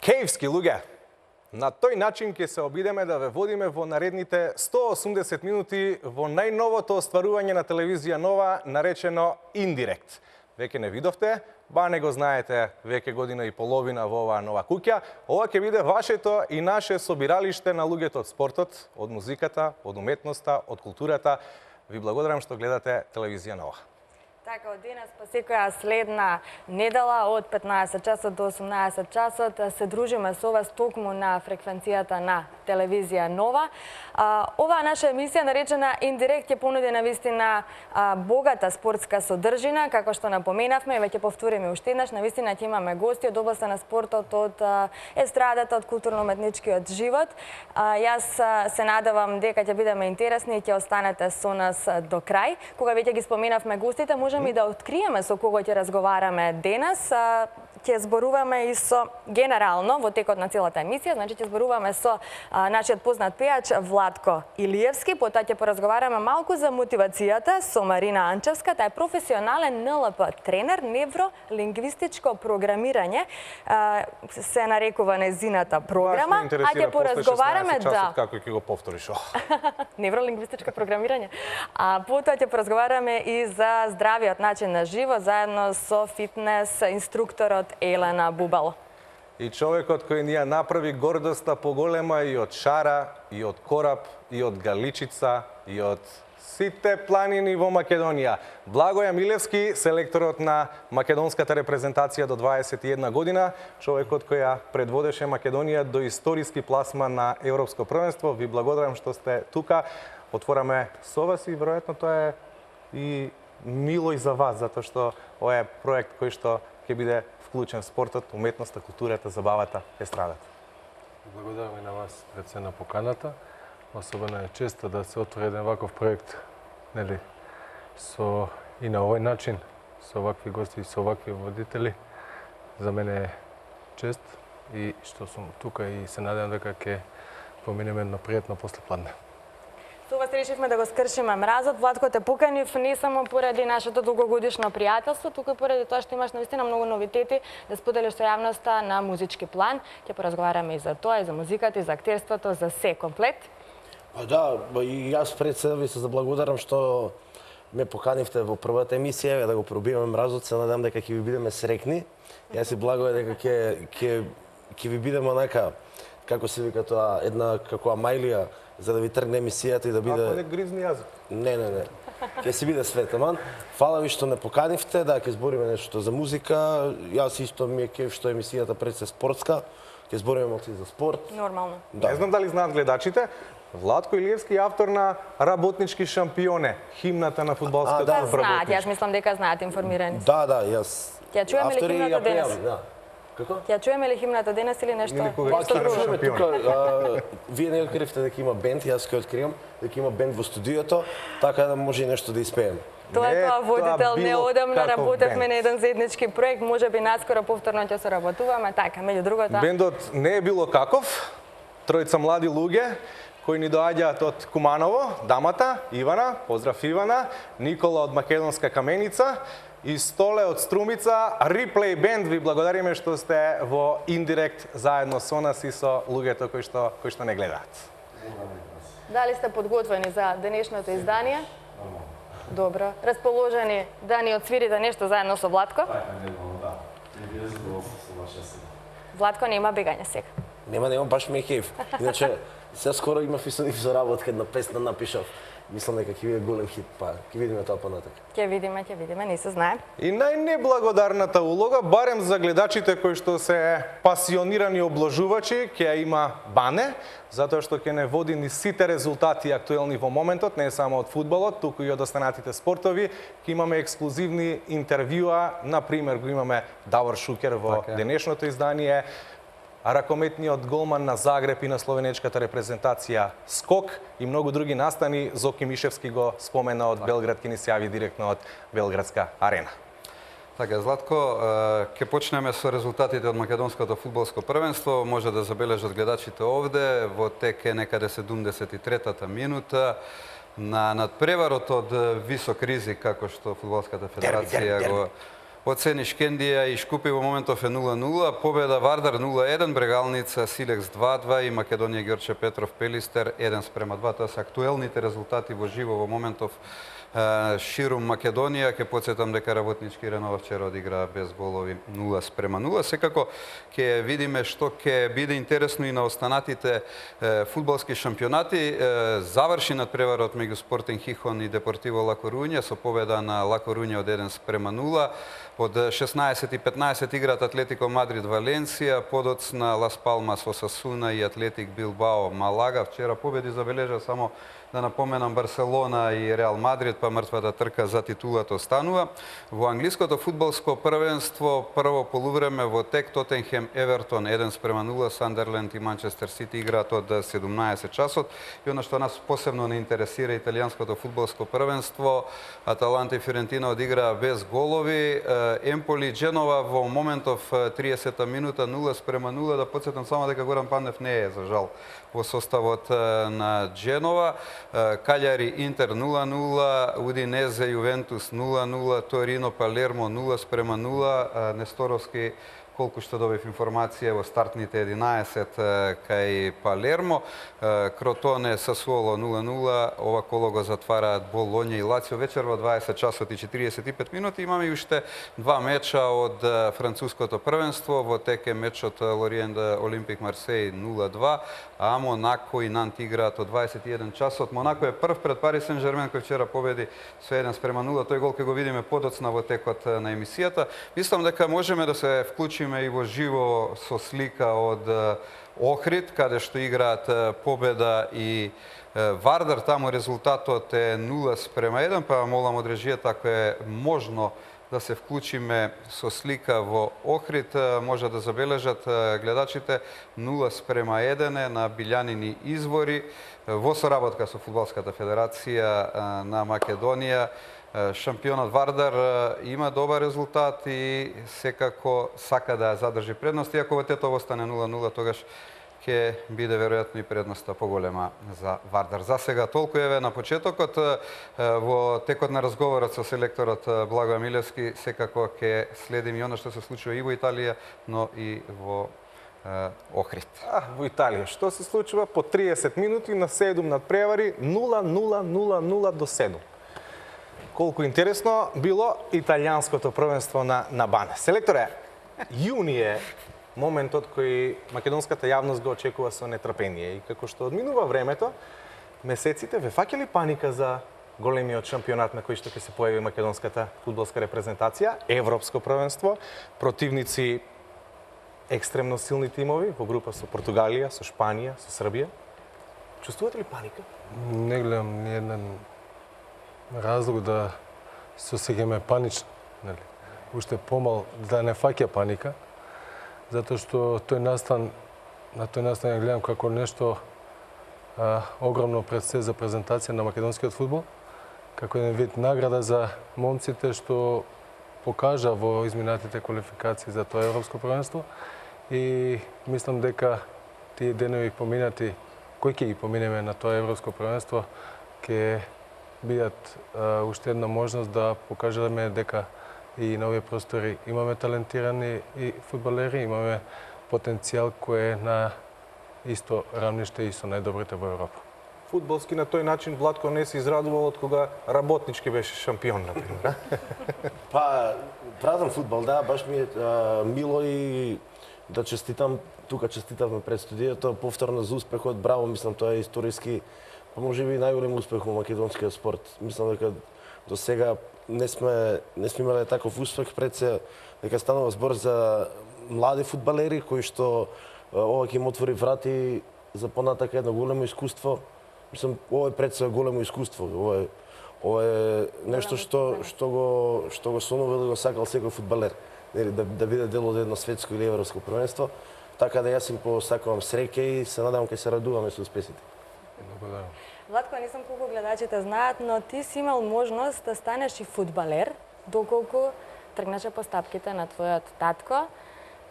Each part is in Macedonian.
Кејвски луѓе, на тој начин ќе се обидеме да ве водиме во наредните 180 минути во најновото остварување на телевизија Нова, наречено Индирект. Веќе не видовте, ба не го знаете веќе година и половина во оваа нова куќа. Ова ќе биде вашето и наше собиралиште на луѓето од спортот, од музиката, од уметноста, од културата. Ви благодарам што гледате телевизија Нова. Така, од денес па секоја следна недела од 15 часот до 18 часот се дружиме со вас токму на фреквенцијата на телевизија Нова. Оваа наша емисија наречена Индирект ќе понуди навистина богата спортска содржина, како што напоменавме, веќе повториме уште еднаш, навистина ќе имаме гости од областа на спортот, од естрадата, од културно-уметничкиот живот. Јас се надевам дека ќе бидеме интересни и ќе останете со нас до крај. Кога веќе ги споменавме гостите, можеме и да откриеме со кого ќе разговараме денес. Ќе зборуваме и со генерално во текот на целата емисија, значи ќе зборуваме со нашиот познат пејач Владко Илиевски, потоа ќе поразговараме малку за мотивацијата со Марина Анчевска, таа е професионален НЛП тренер, невролингвистичко програмирање, се нарекува нејзината програма, а ќе поразговараме како ќе го повториш. Невролингвистичко програмирање. Потоа ќе поразговараме и за здравиот начин на живот заедно со фитнес инструкторот Елена Бубало. И човекот кој ни ја направи гордоста поголема и од Шара, и од Кораб, и од Галичица, и од сите планини во Македонија. Благоја Милевски, селекторот на македонската репрезентација до 21 година, човекот кој ја предводеше Македонија до историски пласман на Европско првенство. Ви благодарам што сте тука. Отвораме со вас и веројатно тоа е и мило и за вас, затоа што ова е проект кој што ќе биде вклучен в спортот, уметноста, културата, забавата, естрадата. Благодарам и на вас пред се на поканата. Особено е честа да се отвори еден ваков проект, нели, со и на овој начин, со вакви гости и со вакви водители. За мене е чест и што сум тука и се надевам дека ќе поминеме едно пријатно послепладне. Со вас решивме да го скршиме мразот. Владко, те поканив не само поради нашето долгогодишно пријателство, туку и поради тоа што имаш навистина многу новитети да споделиш со јавноста на музички план. Ќе поразговараме и за тоа, и за музиката, и за актерството, за се комплет. Па да, и јас пред се ви се заблагодарам што ме поканивте во првата емисија да го пробиваме мразот. Се надам дека ќе ви бидеме срекни. Јас си благоја дека ќе ви бидеме онака, како се вика тоа, една како амајлија, за да ви тргне емисијата и да биде... Ако не гризни јазик. Не. Ќе си биде светеман. Фала ви што не поканивте, да ќе збориме нешто за музика. Јас исто ми е кеф што емисијата пред се спортска. Ќе збориме малку за спорт. Нормално. Да. Не знам дали знаат гледачите, Владко Илиевски е автор на Работнички шампионе, химната на фудбалската знаат, работничка. јас мислам дека знаат информирани. Да, јас... Ќе чуеме ли химната денес? Да. Како? Ќе чуеме ли химната денес или нешто? Ќе друго? чуеме тука. Вие не откривте дека има бенд, јас ќе откривам дека има бенд во студиото, така да може и нешто да испееме. Тоа е тоа водител, неодамна каков работевме бенд. на еден заеднички проект, можеби наскоро повторно ќе соработуваме, така, меѓу другото. Бендот не е било каков, тројца млади луѓе кои ни доаѓаат од Куманово, дамата, Ивана, поздрав Ивана, Никола од Македонска Каменица и Столе од Струмица. Реплей бенд, ви благодариме што сте во Индирект заедно со нас и со луѓето кои што не гледаат. Дали сте подготвени за денешното издание? Добро. Расположени да ни отсвирите нешто заедно со Владко? Владко нема бегање сега. Нема, баш ме е кеф. Иначе, сега скоро имав и со работка, една песна напишав. Мислам дека ќе биде голем хит, па ќе видиме тоа понатак. Ќе видиме, не се знае. И најнеблагодарната улога, барем за гледачите кои што се пасионирани обложувачи, ќе ја има Бане, затоа што ќе не води ни сите резултати актуелни во моментот, не само од фудбалот, туку и од останатите спортови. Ќе имаме ексклузивни интервјуа, например го имаме Давор Шукер во денешното издание, ракометниот голман на Загреб и на словенечката репрезентација Скок и многу други настани. Зоки Мишевски го спомена од Белград, ќе ни се јави директно од Белградска арена. Така, Златко, ќе почнеме со резултатите од македонското фудбалско првенство. Може да забележат гледачите овде, во тек е некаде 73-та минута, на надпреварот од висок ризик, како што Фудбалската федерација Оцени Шкендија и Шкупи во моментов е 0-0, победа Вардар 0-1, Брегалница Силекс 2-2 и Македонија Ѓорче Петров Пелистер 1:2. Тоа се актуелните резултати во живо во моментов ширум Македонија. Ке потсетам дека Работнички Ренова вчера одигра без голови 0:0. Секако ќе видиме што ќе биде интересно и на останатите фудбалски шампионати. Заврши надпреварот меѓу Спортинг Хихон и Депортиво Ла Корунја со победа на Ла Корунја од 1:0. Од 16:15 играат Атлетико Мадрид Валенсија, подоцна Лас Палмас Осасуна и Атлетик Билбао Малага. Вчера победи забележа само да напоменам Барселона и Реал Мадрид, па мртвата трка за титулата останува. Во англиското фудбалско првенство прво полувреме во тек Тотенхем Евертон 1:0, Сандерленд и Манчестер Сити играат од 17 часот. И она што нас посебно не интересира италијанското фудбалско првенство, Аталанта и Фиорентина одиграа без голови. Емполи Дженова во моментов 30 минута 0:0. Да подсетам само дека Горан Пандев не е за жал во составот на Дженова. Каљари Интер 0:0, Удинезе Јувентус 0:0, Торино Палермо 0:0. Несторовски, колку што добив информација во стартните 11 кај Палермо. Кротоне Сасуоло 0:0, ова коло го затвараат Болоња и Лацио вечер во 20 часот и 45 минути. Имаме и уште два меча од француското првенство. Во тек е мечот Лориент Олимпик Марсеј 0:2, а Монако и Нант играат од 21 часот. Монако е прв пред Пари Сен Жермен кој вчера победи со 1:0. Тој гол ќе го видиме подоцна во текот на емисијата. Мислам дека можеме да се вклучиме и во живо со слика од Охрид, каде што играат Победа и Вардар. Таму резултатот е 0:1, па молам од режијата ако е можно да се вклучиме со слика во Охрид, може да забележат гледачите 0:1 на Билјанини извори во соработка со Фудбалската федерација на Македонија. Шампионот Вардар има добар резултат и секако сака да ја задржи предност. Иако во Тетово стане 0:0, тогаш ќе биде веројатно и предноста поголема за Вардар. За сега толку еве на почетокот. Во текот на разговорот со селекторот Благоја Милевски секако ќе следим и она што се случува и во Италија, но и во Охрид. Во Италија, што се случува по 30 минути на 7 надпревари 0:0 до 7. Колку интересно било италијанското првенство на Бане. Селекторе, јуни е моментот кој македонската јавност го очекува со нетрпение и како што одминува времето, месеците ве фаќа ли паника за големиот шампионат на кој што ќе се појави македонската фудбалска репрезентација, европско првенство, противници екстремно силни тимови во група со Португалија, со Шпанија, со Србија? Чувствувате ли паника? Не гледам ни еден разлог да се осеќаме панично, нели? Уште помал да не фаќа паника, затоа што на тој настан ја гледам како нешто огромно пред се за презентација на македонскиот фудбал, како еден вид награда за момците што покажа во изминатите квалификации за тоа европско првенство и мислам дека тие денови поминати, кои ќе ги поминеме на тоа европско првенство, ќе бидат уште една можност да покажеме дека и на овие простори имаме талентирани и фудбалери, имаме потенцијал кој е на исто рамниште и со најдобрите во Европа. Фудбалски на тој начин Владко не се израдувал од кога Работнички беше шампион, например. Па, пратам фудбал, да, баш ми е мило и да честитам, тука честитавме пред студијето, повторно за успехот, браво, мислам, тоа е историски, па може би најголем успех во македонскиот спорт. Мислам дека до сега не сме имале таков успех, пред се дека станува збор за млади фудбалери кои што ова ќе им отвори врати за понатака едно големо искуство. Мислам, ова е пред се големо искуство. Ова е нешто што го сонува да го сакал секој фудбалер, да биде дел од едно светско или европско првенство. Така да јас им посакувам среќа и се надевам ќе се радуваме со успесите. Благодарам. Владко, не знам колку гледачите знаат, но ти си имал можност да станеш и фудбалер, доколку тргнеше по стапките на твојот татко,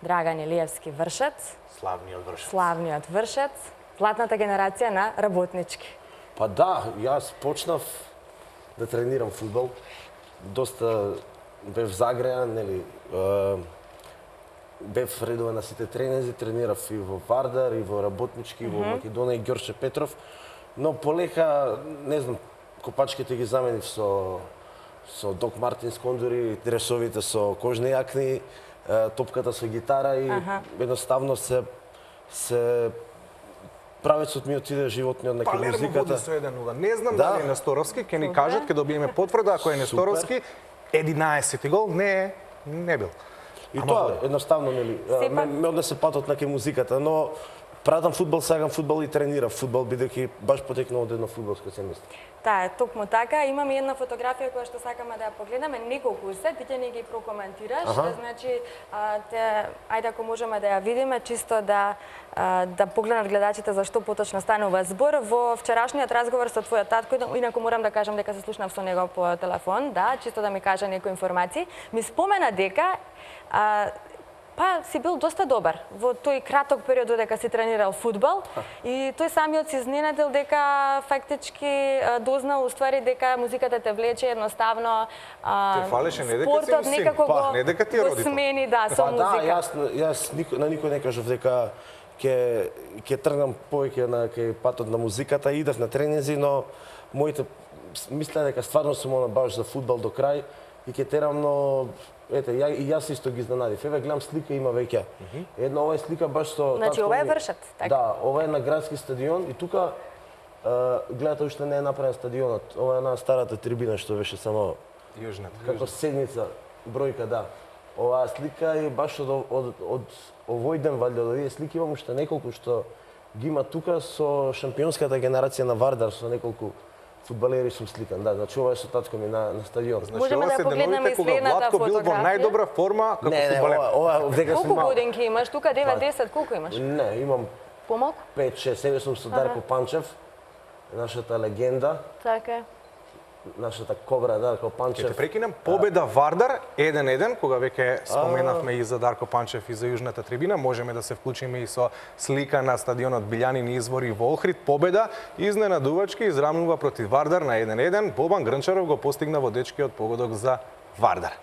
Драган Илиевски Вршец. Славниот Вршец. Златната генерација на Работнички. Па да, јас почнав да тренирам фудбал доста бев загреан, нели, бев редовен на сите тренинзи, тренирав и во Вардар, и во Работнички, и во Македонија, и Ѓорче Петров, но полека, не знам, копачките ги заменив со Док Мартинс кондури, дресовите со кожни јакни, топката со гитара и едноставно се правецот ми отиде животниот на Палермо води музиката. со 1-0. Не знам Да. дали е Несторовски, ќе ни кажат, ќе добиеме потврда, ако е Несторовски, 11-ти гол не бил. И тоа едноставно нели ме однесе патот на музиката, но пратам фудбал, сагам фудбал и тренирам фудбал бидејќи баш потекнал од едно фудбалско семејство. Таа е токму така. Имаме една фотографија која што сакаме да ја погледаме, неколку се, ти ќе ни ги прокоментираш. Значи, ајде ако можеме да ја видиме, чисто да погледнат гледачите за што поточно станува збор. Во вчерашниот разговор со твојот татко, инаку морам да кажам дека се слушнав со него по телефон, да, чисто да ми каже некои информации, ми спомена дека си бил доста добар во тој краток период додека си тренирал фудбал и тој самиот се изненадил дека фактички дознал уствари дека музиката те влече едноставно. Те фалеше не дека спортот си син, некако не дека ти е го родител. смени, да, со музика. Јас на никој не кажав дека ќе тргнам повеќе на кај патот на музиката, идев на тренинзи, но моите мисля дека стварно сум она баш за фудбал до крај и ќе терам, но ете, јас исто ги изненадив. Еве гледам слика има веќе. Една ова е слика баш со Значи ова е Вршац, така? Да, ова е на градски стадион и тука гледате уште не е направен стадионот. Ова е на старата трибина што беше само Јужната. како седница, бројка, да. Оваа слика е баш од овој ден, валјда, од овие слики имам уште неколку што ги има тука со шампионската генерација на Вардар, со неколку фудбалери сум сликан, да, значи ова е со татко ми на стадион. Значи, Можеме ова да се погледнеме деновите и кога следната Владко бил во фотографија. најдобра форма како Не, фудбалер. ова дека сум Колку мал. годинки имаш тука? 9-10, колку имаш? Не, имам Помалку? 5-6, себе сум со Дарко Панчев, нашата легенда, Така е. нашата кобра Дарко Ќе те Панчев. прекинам, победа Вардар 1-1, кога веќе споменавме и за Дарко Панчев и за Јужната трибина, можеме да се вклучиме и со слика на стадионот Билјанини извори во Охрид. Победа изненадувачки израмнува против Вардар на 1-1. Бобан Грнчаров го постигна во дечкиот погодок за Вардар.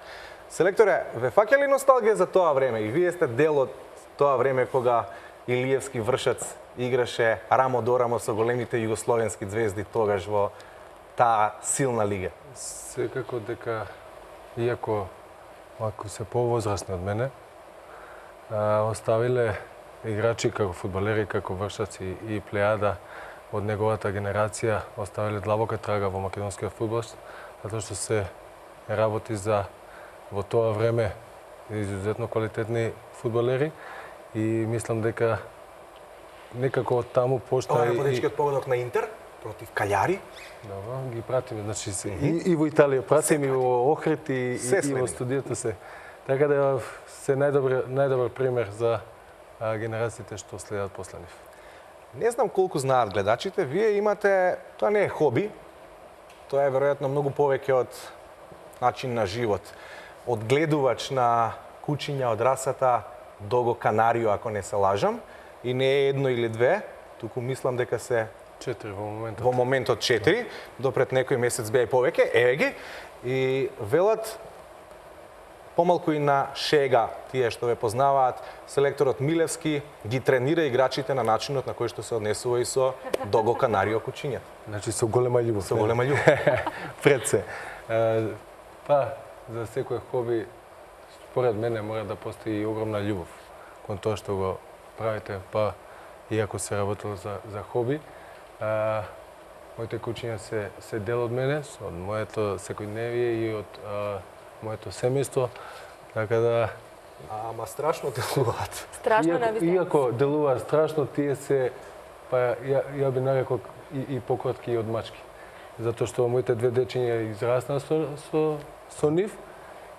Селекторе, ве фаќа ли носталгија за тоа време? И вие сте дел од тоа време кога Илиевски Вршац играше рамо до рамо со големите југословенски звезди тогаш во таа силна лига. Секако дека, иако малку се повозрастни од мене, оставиле играчи како фудбалери, како Вршац и Плејада од неговата генерација, оставиле длабока трага во македонскиот фудбал, затоа што се работи за во тоа време изузетно квалитетни фудбалери и мислам дека некако од таму почна Ова е подечкиот погодок на Интер против Каљари. Добро, ги пратиме, значи и во Италија пратиме и во Охрид и во студиото се. Така да се најдобар пример за генерациите што следат после нив. Не знам колку знаат гледачите, вие имате, тоа не е хоби, тоа е веројатно многу повеќе од начин на живот. Од гледувач на кучиња од расата Дого Канарио, ако не се лажам, и не е едно или две, туку мислам дека се 4 во моментот. Во моментот 4, до пред некој месец беа и повеќе, еве ги, и велат помалку и на шега, тие што ве познаваат, селекторот Милевски ги тренира играчите на начинот на кој што се однесува и со Дого Канарио кучињата. Значи со голема љубов. Со голема љубов. Пред се. Па, за секој хоби, според мене, мора да постои и огромна љубов кон тоа што го правите, па, иако се работело за хоби. Моите кучиња се дел од мене, од моето секојдневие и од моето семејство, така да... Ама страшно делуваат. Страшно навистина. Иако делуваат страшно, тие се, па ја би нарекол и пократки од мачки. Затоа што моите две дечиња израснаа со нив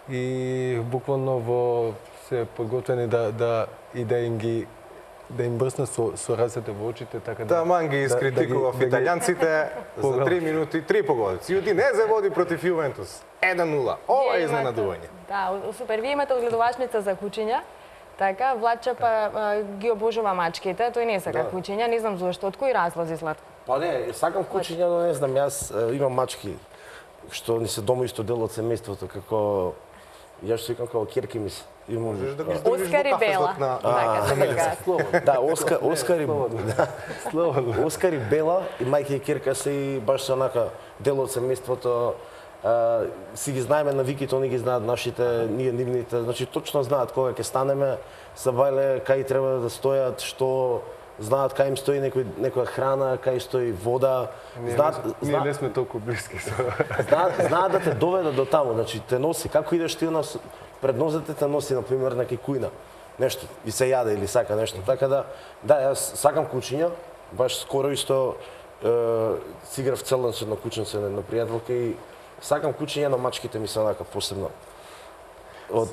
и буквално се подготвени да им брсна со рацете во очите, така да... Таман ги искритикував италијанците за 3 минути, 3 погодици. Удинезе води против Јувентус. 1-0. Ова е изненадување. Да, супер. Вие имате одгледувачница за кучиња. Така, Владче ги обожува мачките. Тој не сака кучиња, не знам зошто. Од кои разлози, Златко? Па не, сакам кучиња, но не знам, јас имам мачки што ни се дома исто дел од семејството, како Јас што викам како Керки мис. Можеш да ги издржиш Оскар и во Бела. кафезот на Така се викаат. Да, Оскар и Бела и мајка и Керка се и баш се онака дел од семејството. Си ги знаеме навиките, они ги знаат нашите, ние нивните. Значи точно знаат кога ќе станеме, се бајле кај треба да стојат, што знаат кај им стои некоја храна, кај стои вода. Ние не сме толку блиски. Знаат да те доведат до таму, значи те носи. Како идеш ти пред нозете те носи, например, на кујна, нешто, и се јаде или сака нешто. Така да, јас сакам кучиња, баш скоро исто си играв цел ден со едно кученце на една пријателка и сакам кучиња, но мачките ми се онака посебно.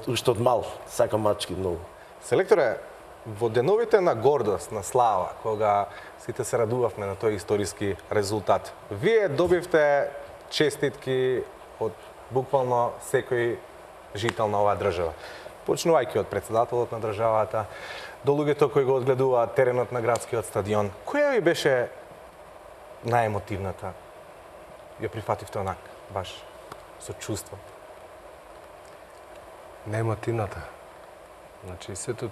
Уште од мал, сакам мачки многу. Селекторе, во деновите на гордост, на слава, кога сите се радувавме на тој историски резултат, вие добивте честитки од буквално секој жител на оваа држава. Почнувајќи од председателот на државата, до луѓето кои го одгледуваат теренот на градскиот стадион. Која ви беше најемотивната? Ја прифативте онак, баш со чувство? Неемотивната. Значи, сето...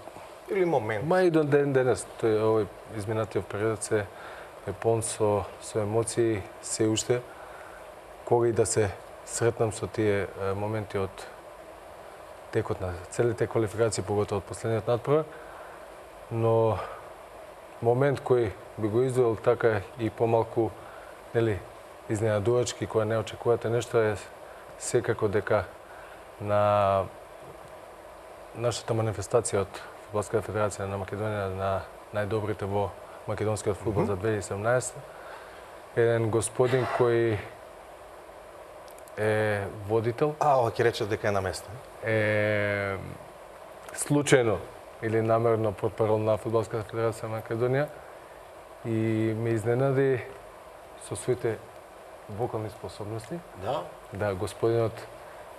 Или момент? Ма и до ден денес, тој овој изминатиот период се е полн со емоции, се уште. Кога и да се сретнам со тие моменти од текот на целите квалификации, поготово од последниот надпревар, но момент кој би го издвоил така и помалку, нели, изненадувачки, која не очекувате нешто, е секако дека на нашата манифестација од Фудбалската федерација на Македонија на најдобрите во македонскиот фудбал за 2017, еден господин кој е водител. Ова ќе речеш дека е на место. Е случајно или намерно портпарол на Фудбалската федерација на Македонија и ме изненади со своите вокални способности. Да? Да, господинот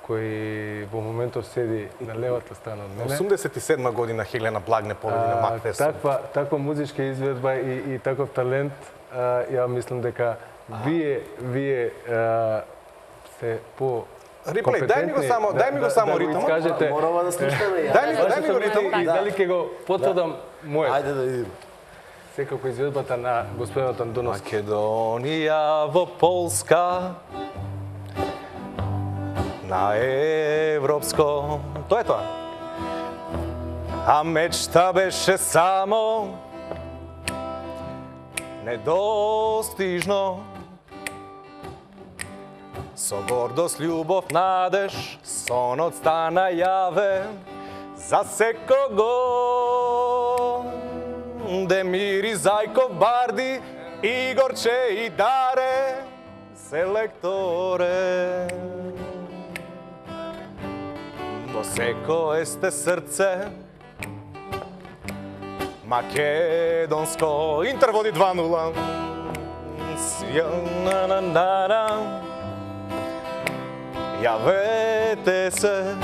кој во моментов седи на левата страна од мене. 87 година Хелена Благне победи на Макфест. Таква музичка изведба и таков талент, ја мислам дека вие сте по Реплей, дај ми го само ритмот. Искажете. Морава да слушаме. Дај ми го ритмот. И дали ќе го потврдам мојот. Ајде да видиме. Секако изведбата на господинот Андоновски. Македонија во Полска, на европско, тоа е тоа. А мечта беше само недостижно. Со гордост, љубов, надеж, сонот стана јавен за секого. Демири, Зајков, Барди, Игорче и Даре, селекторе. Во секое сте срце, македонско. Интер води 2:0. Јавете се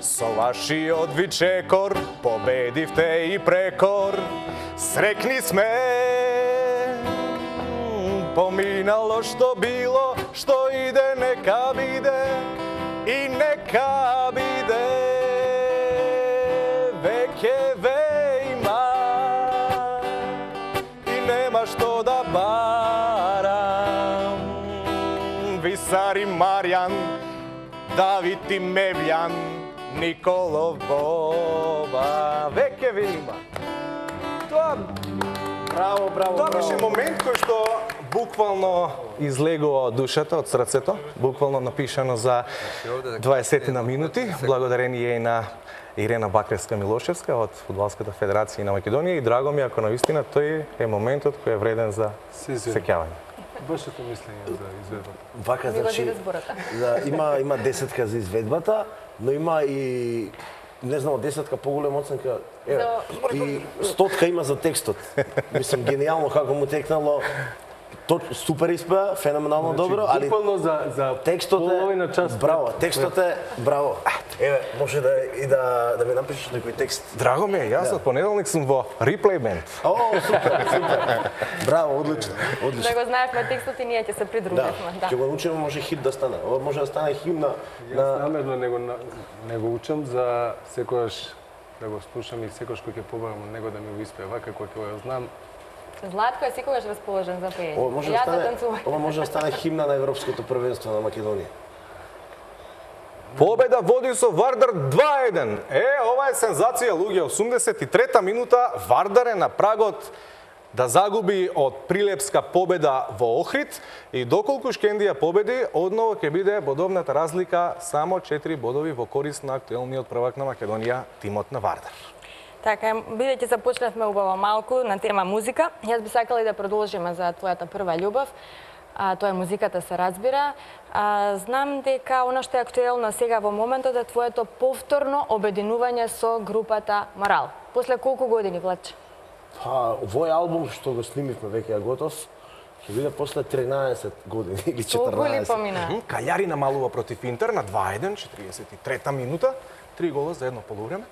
со вашиот вичекор, победивте и прекор. Срекни сме, поминало што било, што иде нека биде и нека биде. Веќе вејма и нема што да барам. Висари Маријан, Давид и Мевјан, Николов Боба. Веќе вејма. Браво. Тоа беше момент кој што буквално излегува од душата, од срцето, буквално напишано за 20 на минути, благодарение и на Ирена Бакревска-Милошевска од Фудбалската федерација на Македонија и драго ми ако навистина тој е моментот кој е вреден за сеќавање. Вашето мислење за изведбата? Вака, Ми го значи, диде збората. да, има 10 за изведбата, но има и не знам, 10 поголема оценка. И 100 има за текстот. Мислам, гениално како му текнало. Супер испеа, феноменално добро, али буквално за текстот половина час. браво, текстот е браво. Еве, може да ми напишеш некој текст. Драго ми е, јас од понеделник сум во Replay Band. О, супер. Браво, одлично. Да го знаевме текстот и ние ќе се придруживме. Да, ќе го научиме, може хит да стане. Ова може да стане химна Јас намерно не го учам за секогаш да го слушам и секогаш кој ќе побарам од него да ми го испева, како ќе го знам. Златко е секогаш расположен за пеење. Ова може да стане химна на Европското првенство на Македонија. Победа води со Вардар 2-1. Ова е сензација, луѓе. 83-та минута, Вардар е на прагот да загуби од Прилепска победа во Охрид и доколку Шкендија победи, одново ќе биде бодовната разлика само 4 бодови во корист на актуелниот првак на Македонија, тимот на Вардар. Така, бидејќи започнавме убаво малку на тема музика, јас би сакала и да продолжиме за твојата прва љубов. Тоа е музиката, се разбира. Знам дека она што е актуелно сега во моментот е твоето повторно обединување со групата Морал. После колку години, Владче? Па, овој албум што го снимивме веќе е готов, ќе биде после 13 години или 14. Толку ли помина? Кајари намалува против Интер на 2-1, 43-та минута, 3 гола за едно полувреме.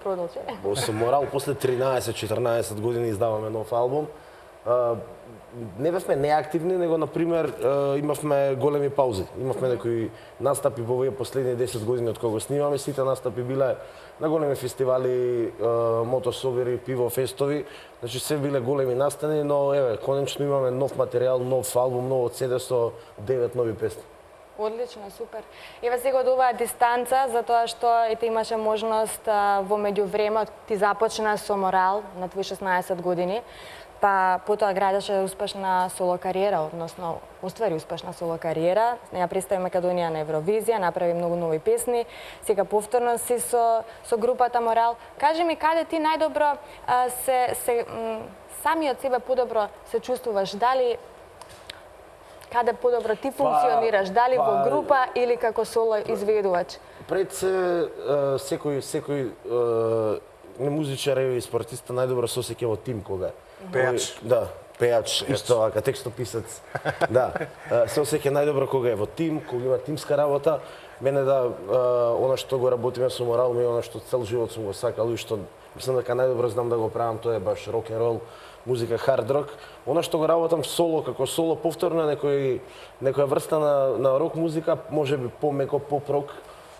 Продолжи. Со Морал после 13-14 години издаваме нов албум. Не бевме неактивни, него на пример имавме големи паузи. Имавме некои настапи во овие последни 10 години од кога го снимаме, сите настапи биле на големи фестивали, мотособири, пивофестови, значи се биле големи настани, но еве, конечно имаме нов материјал, нов албум, ново CD со 9 нови песни. Одлично, супер. Еве сега од оваа дистанца, затоа што ете имаше можност во меѓувреме, ти започна со Морал на твои 16 години, па потоа градеше успешна соло кариера, односно оствари успешна соло кариера. Ја представи Македонија на Евровизија, направи многу нови песни. Сега повторно си со групата Морал. Кажи ми каде ти најдобро самиот себе подобро се чувствуваш? Дали каде подобро ти функционираш, дали во група или како соло изведувач? Пред се секој музичар и спортиста најдобро се осеќа во тим кога Пејач. Да, пејач, исто така, текстописец. Да, се осеќа најдобро кога е во тим, кога има тимска работа. Мене она што го работиме со Морал, ми она што цел живот сум го сакал и што мислам дека најдобро знам да го правам, тоа е баш рок н рол, музика, хард рок. Она што го работам соло, како соло, повторно некоја врста на рок музика, можеби помеко, поп-рок,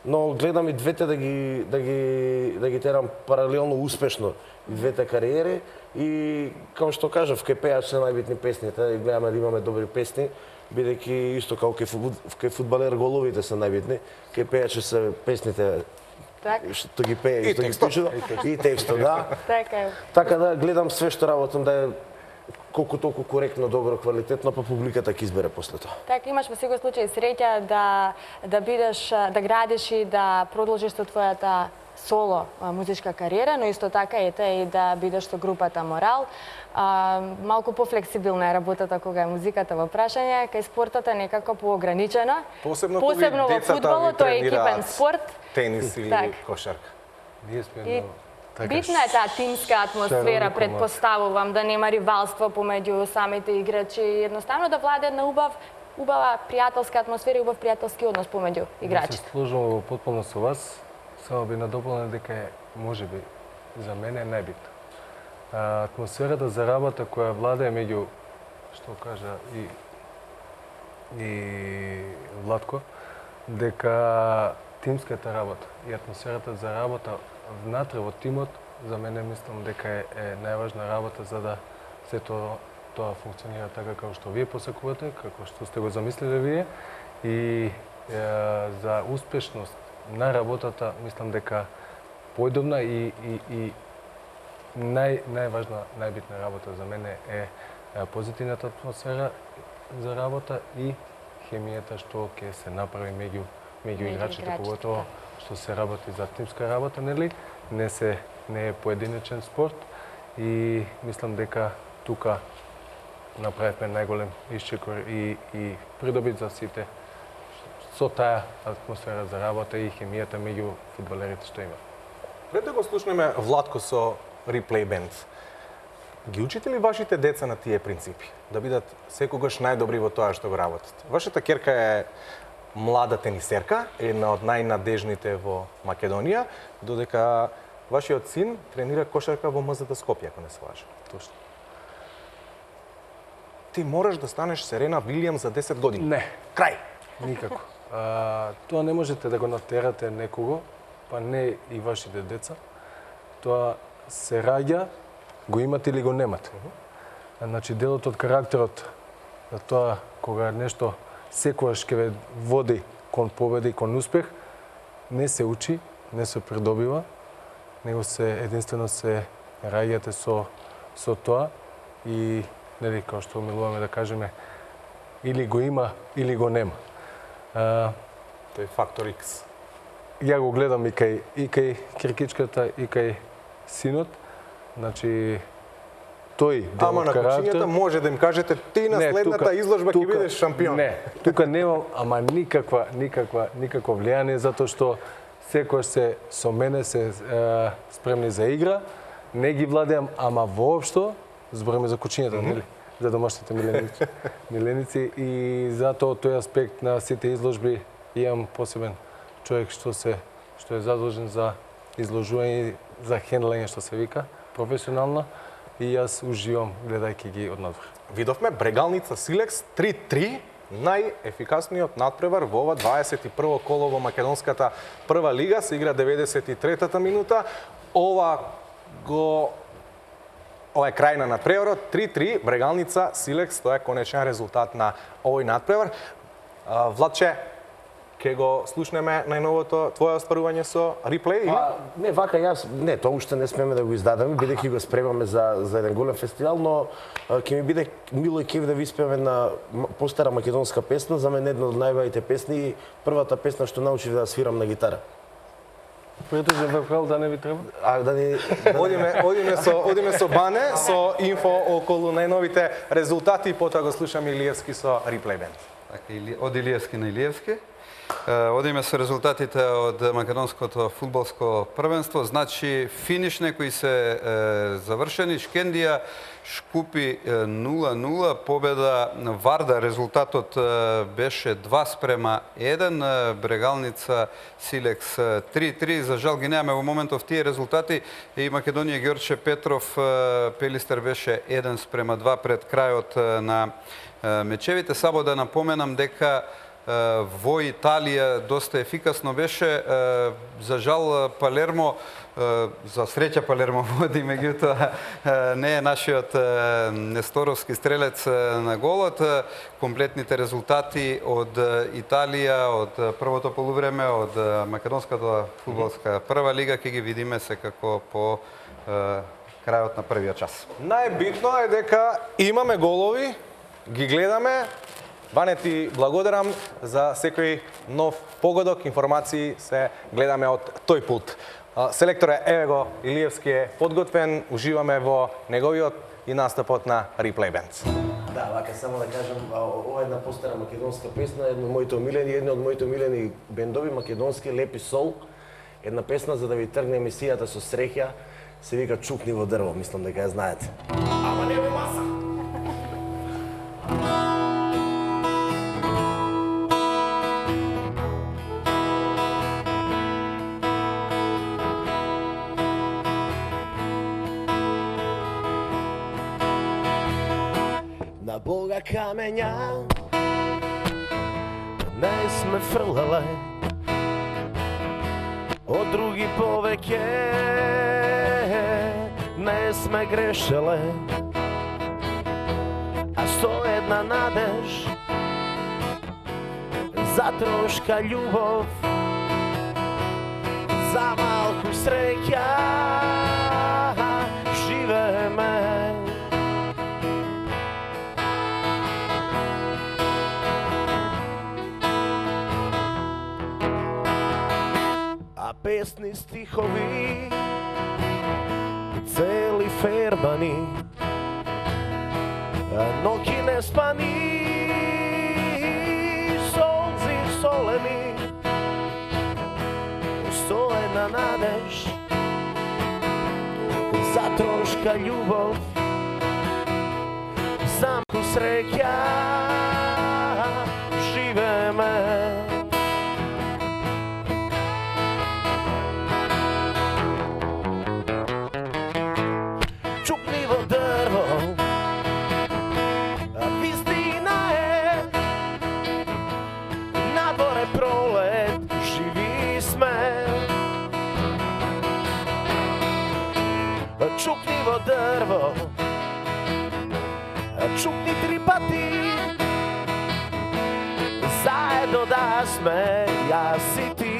но гледам и двете да ги терам паралелно успешно и двете кариери и како што кажав, кај пејач се најбитни песните, и гледаме да имаме добри песни, бидејќи исто како кај фудбалер головите се најбитни, кај пејачи се песните што ги пее и што ги пише и текстот, да. Така да гледам све што работам да е колку толку коректно, добро, квалитетно, па публиката ќе избере после тоа. Така, имаш во секој случај среќа да бидеш, да градиш и да продолжиш со твојата соло музичка кариера, но исто така и да бидеш со групата Морал. Малку пофлексибилна е работата кога е музиката во прашање, кај спортот е некако поограничено. Посебно во фудбалот, тоа е екипен спорт. Тенис или кошарка. Ние сме Битна е таа тимска атмосфера, предпоставувам, да нема ривалство помеѓу самите играчи, едноставно да владе една убава пријателска атмосфера и убав пријателски однос помеѓу играчите. Се сложувам потполно со вас, само би надополнил дека е, можеби, за мене е најбитно. Атмосферата за работа која владее меѓу, што кажа и Владко, дека тимската работа и атмосферата за работа внатре во тимот, за мене мислам дека е најважна работа за да се тоа функционира така како што вие посакувате, како што сте го замислиле вие и за успешност на работата мислам дека појдовна и најважна, најбитна работа за мене е позитивната атмосфера за работа и хемијата што ќе се направи меѓу играчите, поготово што се работи за тимска работа, нели? Не е поединечен спорт и мислам дека тука направивме најголем исчекор и придобит за сите со таа атмосфера за работа и хемијата меѓу фудбалерите што има. Пред да го слушнеме Владко со Replay Band, Ги учите ли вашите деца на тие принципи? Да бидат секогаш најдобри во тоа што го работат? Вашата ќерка е млада тенисерка, една од најнадежните во Македонија, додека вашиот син тренира кошарка во МЗД Скопје, ако не се лажам. Точно. Ти мораш да станеш Серена Вилијам за 10 години. Не, Крај. никако. Тоа не можете да го натерате некого, па не и вашите деца. Тоа се раѓа, го имате или го немате. Значи, делот од карактерот на тоа кога нешто секогаш ќе ве води кон победа и кон успех, не се учи, не се придобива, него се единствено се раѓате со тоа и нели како што милуваме да кажеме или го има или го нема. Тој фактор X. Ја го гледам и кај киркичката и кај синот. Значи тој дел Ама од на карактер. кучињата може да им кажете ти на Не, следната изложба ќе бидеш шампион. Не, тука немам ама никакво влијание затоа што секојаш се со мене се спремни за игра, не ги владеам, ама воопшто збориме за кучињата, нели? За домашните миленици и затоа тој аспект на сите изложби имам посебен човек што е задолжен за изложување, за хендлење што се вика, професионално и јас уживам гледајќи ги од надвор. Видовме Брегалница Силекс 3-3, најефикасниот надпревар во ова 21 коло во македонската прва лига, се игра 93-та минута. Ова е крај на надпреварот, 3-3, Брегалница Силекс, тоа е конечен резултат на овој надпревар. Владче, ќе го слушнеме најновото твое оспарување со реплей? Не, вака тоа уште не смеме да го издадеме, бидејќи го спремаме за еден голем фестивал, но ќе ми биде мило и кеф да ви испееме на постара македонска песна, за мене една од најубавите песни и првата песна што научив да свирам на гитара. Притежен вокал да не ви треба? Одиме со Бане, со инфо околу најновите резултати, потоа го слушаме Илиевски со реплей бенд. Од Илиевски на Илиевски. Одиме со резултатите од македонското фудбалско првенство. Значи, финиш некои се завршени. Шкендија Шкупи 0-0, победа Вардар. Резултатот беше 2:1. Брегалница Силекс 3-3. За жал ги немаме во моментов тие резултати. И Македонија Ѓорче Петров Пелистер беше 1:2 пред крајот на мечевите. Само да напоменам дека во Италија доста ефикасно беше. За жал Палермо, за среќа Палермо води, меѓутоа не е нашиот несторовски стрелец на голот. Комплетните резултати од Италија, од првото полувреме, од македонската фудбалска прва лига ќе ги видиме секако по крајот на првиот час. Најбитно е дека имаме голови, ги гледаме. Бане, ти благодарам за секој нов погодок, информации се гледаме од тој пулт. Селекторе, еве го, Илиевски е подготвен, уживаме во неговиот и настапот на Реплей Бенд. Да, вака само да кажам, ова е една постара македонска песна, едно од моите омилени бендови, македонски Лепи сол, една песна за да ви тргне емисијата со среќа, се вика Чукни во дрво, мислам дека ја знаете. Ама не бе маса! На Бога камења не сме фрлале, од други повеќе не сме грешеле, а со една надеж за трошка љубов, за малку среќа живееме. А песни, стихови, цели фербани, ноќи не спани, солзи солени, со една надеж за трошка љубов, замку среќа живееме. Чукливо дрво, вистина е, надвор е пролет, живи сме. Чукливо дрво, чукни 3 пати, заедно да сме јас и ти.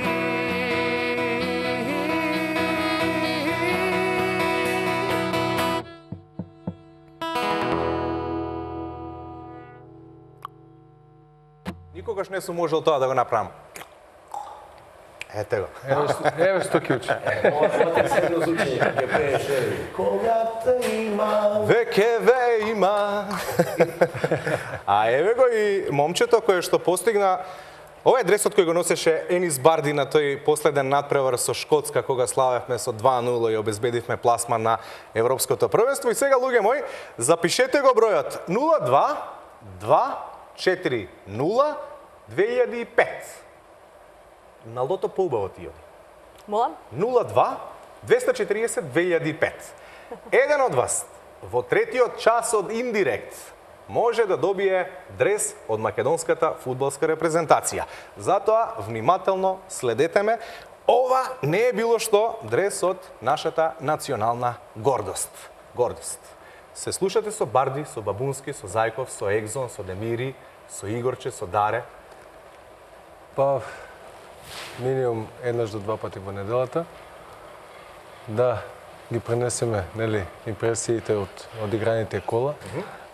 Никогаш не сум можел тоа да го направам. Ете го. Еве што ќе учи. Кога те има. Веќе ве има. А еве го и момчето кое што постигна. Ова е дресот кој го носеше Енис Барди на тој последен надпревар со Шкотска, кога славевме со 2-0 и обезбедивме пласман на Европското првенство. И сега, луѓе мои, запишете го бројот 02 240 2005. На лото поубаво ти оди. Молам? 02 240 2005. Еден од вас во третиот час од Индирект може да добие дрес од македонската фудбалска репрезентација. Затоа внимателно следете ме. Ова не е било што дрес од нашата национална гордост. Гордост. Се слушате со Барди, со Бабунски, со Зајков, со Екзон, со Демири, со Игорче, со Даре. Па, минимум еднаш до 2 пати во неделата, да ги пренесеме, нели, импресиите од одиграните кола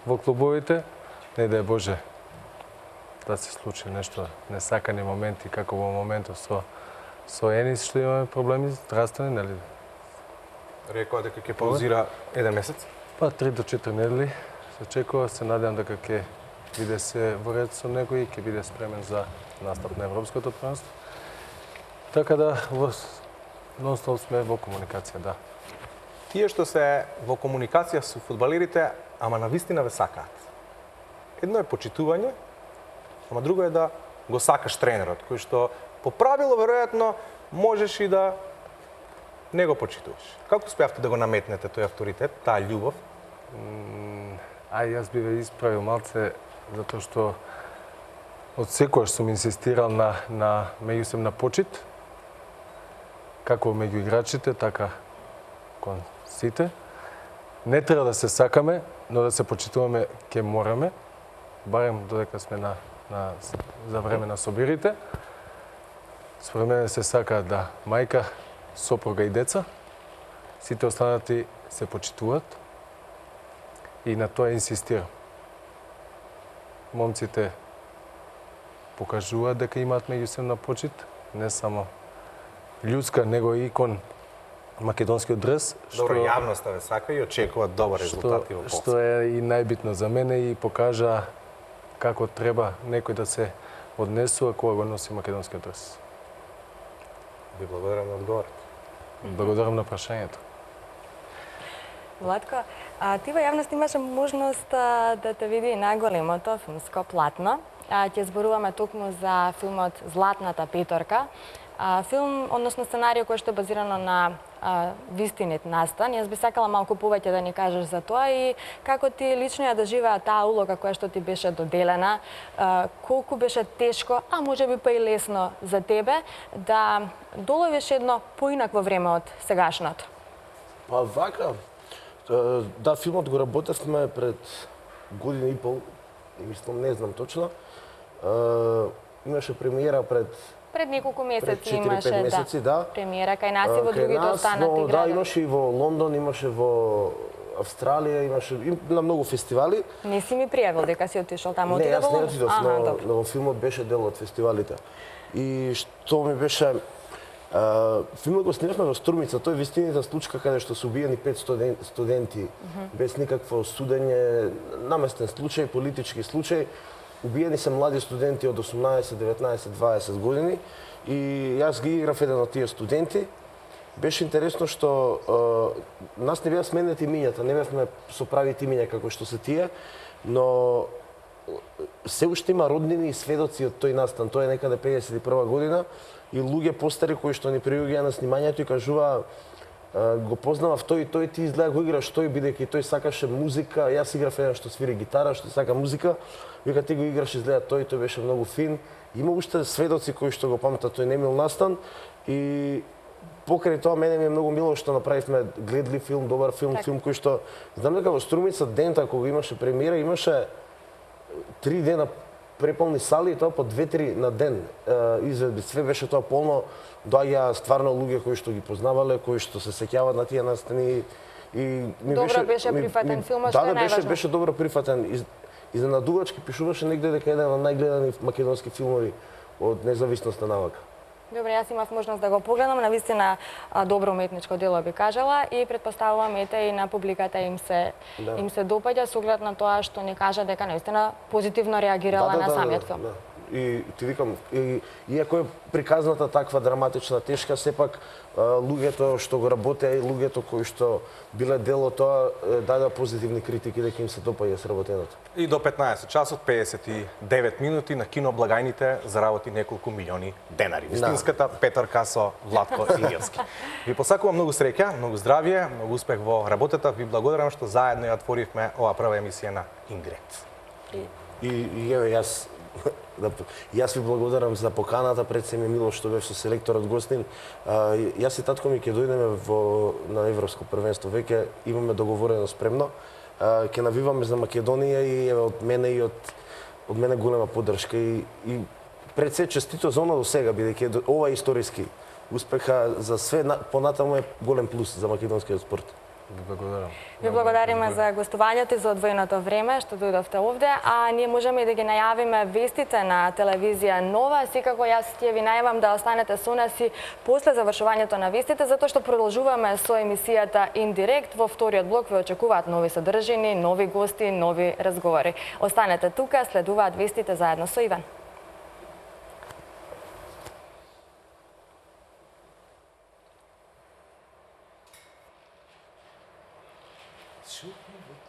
во клубовите. Не да е Боже да се случи нешто, несакани моменти, како во моментот со Енис, што имаме проблеми здравствени, нели? Рекоа дека ќе паузира еден месец. Па 3 до 4 недели се очекува, се надевам дека ќе биде се во ред со него и ќе биде спремен за настап на Европското првенство. Така да, нон-стоп сме во комуникација, да. Тие што се во комуникација со фудбалерите, ама на вистина ве сакаат. Едно е почитување, ама друго е да го сакаш тренерот, кој што по правило веројатно можеш и да не го почитуваш. Како успеавте да го наметнете тој авторитет, таа љубов? Јас би ве исправил малце, затоа што од секојаш сум инсистирал на меѓусебна почит, како меѓу играчите, така кон сите. Не треба да се сакаме, но да се почитуваме ќе мораме, барем додека сме за време на собирите. Според мене се сака да мајка, сопруга и деца, сите останати се почитуваат и на тоа инсистирам. Момците покажуваат дека имаат меѓусебна почит, не само људска, него и кон македонскиот дрес. Добро, јавноста ве сака и очекуваат добар резултати во Што е и најбитно за мене и покажа како треба некој да се однесува кога го носи македонскиот дрес. Ви благодарам на одговорот. Благодарам на прашањето. Владко, ти во јавност имаше можност да те види најголемото филмско платно. Ќе зборуваме токму за филмот Златната петорка. Филм, односно сценарио кој што е базирано на вистинит настан. Јас би сакала малку повеќе да ни кажеш за тоа и како ти лично ја доживеа таа улога која што ти беше доделена, колку беше тешко, а може би па и лесно за тебе да доловиш едно поинакво време од сегашното. Па вака, да, филмот го работевме пред година и пол, мислам, не знам точно. Имаше премиера Пред неколку месеци пред 4-5 имаше месеци, да. премиера кај нас и во Кај другите нас, останати но, градови. Да, имаше и во Лондон, имаше во Австралија, имаше на многу фестивали. Не си ми пријавил дека си отишол таму, Не, отиде јас во не Лондон? отидов, но филмот беше дел од фестивалите. И што ми беше... филмот го снимавме во Струмица, тој вистината случка каде што се убиени 5 студенти без никакво судење, наместен случај, политички случај. Убиени се млади студенти од 18, 19, 20 години и јас ги играв еден од тие студенти. Беше интересно што нас не беа сменети имињата, не бевме со прави имиња како што се тие. но се уште има роднини и сведоци од тој настан. Тоа е некаде 51 година и луѓе постари кои што ни пријуѓаа на снимањето и кажуваа го познавав тој ти изгледа го играш тој, бидејќи тој сакаше музика, јас играв еден што свири гитара, што сака музика, вика ти го играш изгледа тој беше многу фин. Има уште сведоци кои што го памтат тој немил настан и покрај тоа мене ми е многу мило што направивме гледлив филм, добар филм, филм кој што знам дека во Струмица дента кога имаше премиера имаше 3 дена преполни сали и тоа по 2-3 на ден изведби. Све беше тоа полно, доаѓа стварно луѓе кои што ги познавале, кои што се сеќаваат на тие настани и ми Добро беше прифатен филмот, што е најважно. беше добро прифатен. Изненадувачки пишуваше негде дека е еден од најгледани македонски филмови од независноста навака. Добре, јас имав можност да го погледам, навистина добро уметничко дело би кажала и претпоставувам ете и на публиката им се допаѓа со оглед на тоа што ни кажа дека навистина позитивно реагирала на самиот филм. И ти викам, иако е приказната таква драматична, тешка, сепак луѓето што го работеа и луѓето кои што биле дел од тоа дадоа позитивни критики дека им се допаѓа сработеното. И до 15 часот 59 минути на кино благајните заработи неколку милиони денари. Вистинската Петарка со Владко Илиевски. Ви посакувам многу среќа, многу здравје, многу успех во работата. Ви благодарам што заедно ја отворивме оваа прва емисија на Индирект. И еве јас ви благодарам за поканата, пред се ми е мило што бев со селекторот гостин. Јас и татко ми ќе дојдеме на Европско првенство, веќе имаме договорено спремно. Ќе навиваме за Македонија и еве од мене голема поддршка и пред се честито за оно до сега, бидејќи ова е историски успеха за све понатаму е голем плюс за македонскиот спорт. Ви благодарам. Ви благодариме за гостувањето и за одвоеното време што дојдовте овде, а ние можеме и да ги најавиме вестите на телевизија Нова. Секако јас ќе ви најавам да останете со нас и после завршувањето на вестите, затоа што продолжуваме со емисијата Индирект. Во вториот блок ве очекуваат нови содржини, нови гости, нови разговори. Останете тука, следуваат вестите заедно со Иван. Shoot me with